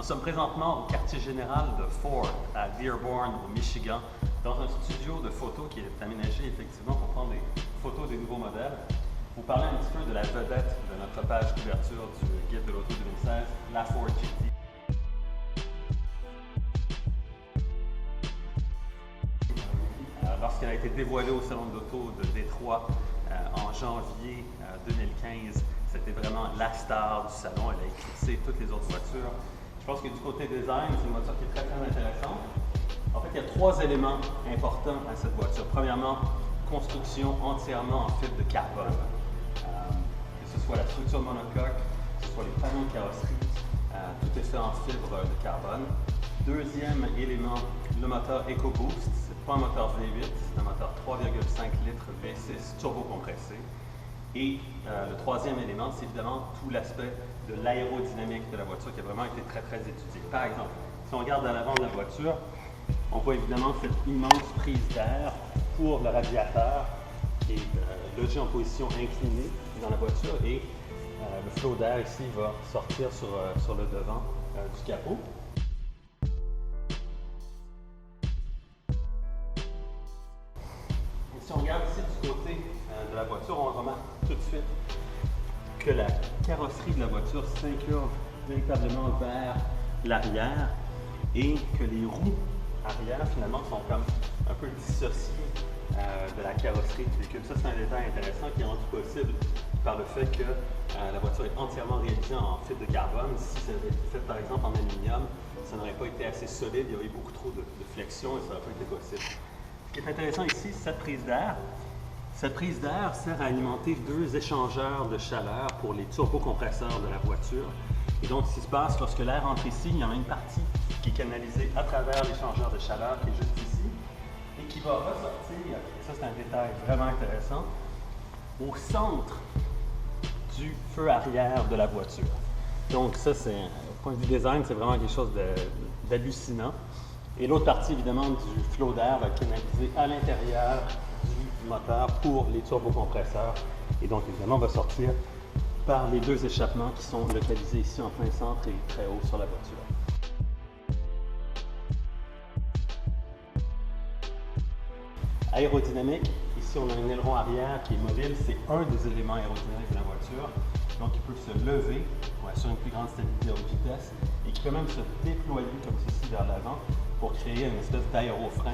Nous sommes présentement au quartier général de Ford à Dearborn, au Michigan, dans un studio de photos qui est aménagé effectivement pour prendre des photos des nouveaux modèles. Vous parlez un petit peu de la vedette de notre page couverture du guide de l'auto 2016, la Ford GT. Lorsqu'elle a été dévoilée au Salon de l'Auto de Détroit en janvier 2015, c'était vraiment la star du salon. Elle a éclipsé toutes les autres voitures. Je pense que du côté design, c'est une voiture qui est très intéressante. En fait, il y a trois éléments importants à cette voiture. Premièrement, construction entièrement en fibre de carbone. Que ce soit la structure monocoque, que ce soit les panneaux de carrosserie, tout est fait en fibre de carbone. Deuxième élément, le moteur EcoBoost. C'est pas un moteur V8, c'est un moteur 3,5 litres V6 turbo-compressé. Et le troisième élément, c'est évidemment tout l'aspect de l'aérodynamique de la voiture qui a vraiment été très étudié. Par exemple, si on regarde à l'avant de la voiture, on voit évidemment cette immense prise d'air pour le radiateur qui est logé en position inclinée dans la voiture et le flot d'air ici va sortir sur le devant du capot. Et si on regarde ici du côté de la voiture, on remarque tout de suite que la carrosserie de la voiture s'incurve véritablement vers l'arrière et que les roues arrière finalement sont comme un peu dissociées de la carrosserie du véhicule. Ça, c'est un détail intéressant qui est rendu possible par le fait que la voiture est entièrement réalisée en fibre de carbone. Si ça avait été fait par exemple en aluminium, ça n'aurait pas été assez solide, il y aurait eu beaucoup trop de flexion et ça n'aurait pas été possible. Ce qui est intéressant ici, c'est cette prise d'air. Cette prise d'air sert à alimenter deux échangeurs de chaleur pour les turbocompresseurs de la voiture. Et donc, ce qui se passe, lorsque l'air entre ici, il y en a une partie qui est canalisée à travers l'échangeur de chaleur qui est juste ici et qui va ressortir, et ça c'est un détail vraiment intéressant, au centre du feu arrière de la voiture. Donc ça, c'est, au point de vue design, c'est vraiment quelque chose d'hallucinant. Et l'autre partie, évidemment, du flot d'air va être canalisée à l'intérieur du moteur pour les turbocompresseurs. Et donc, évidemment, va sortir par les deux échappements qui sont localisés ici en plein centre et très haut sur la voiture. Aérodynamique, ici on a un aileron arrière qui est mobile, c'est un des éléments aérodynamiques de la voiture. Donc il peut se lever pour assurer une plus grande stabilité à haute vitesse et qui peut même se déployer comme ceci vers l'avant pour créer une espèce d'aérofrein,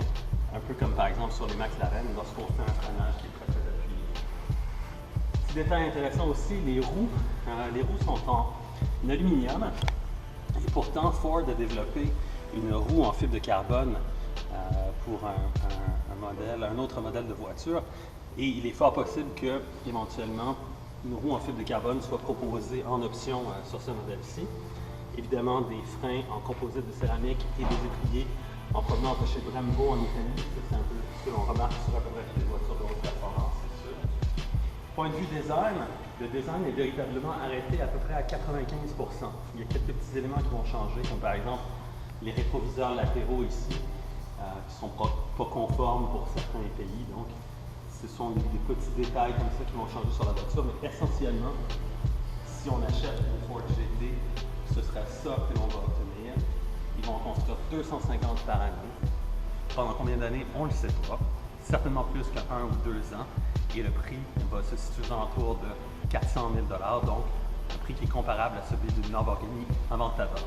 un peu comme par exemple sur les McLaren lorsqu'on fait un freinage qui est très appuyé. Petit détail intéressant aussi, les roues sont en aluminium et pourtant Ford a développé une roue en fibre de carbone pour un autre modèle de voiture et il est fort possible que éventuellement une roue en fibre de carbone soit proposée en option sur ce modèle-ci. Évidemment des freins en composite de céramique et des étriers en provenance de chez Brembo en Italie. Ça, c'est un peu ce que l'on remarque sur à peu près toutes les voitures de haute performance, c'est sûr. Point de vue design, le design est véritablement arrêté à peu près à 95%. Il y a quelques petits éléments qui vont changer, comme par exemple les rétroviseurs latéraux ici, qui ne sont pas conformes pour certains pays. Donc, ce sont des petits détails comme ça qui vont changer sur la voiture. Mais essentiellement, si on achète une Ford GT, ce sera ça que l'on va obtenir. Ils vont en construire 250 par année. Pendant combien d'années, on ne le sait pas. Certainement plus qu'un ou 2 ans. Et le prix va se situer autour de 400 000 $, donc un prix qui est comparable à celui d'une Lamborghini Aventador.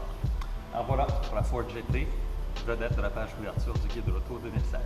Alors voilà pour la Ford GT, vedette de la page couverture du guide de l'auto 2016.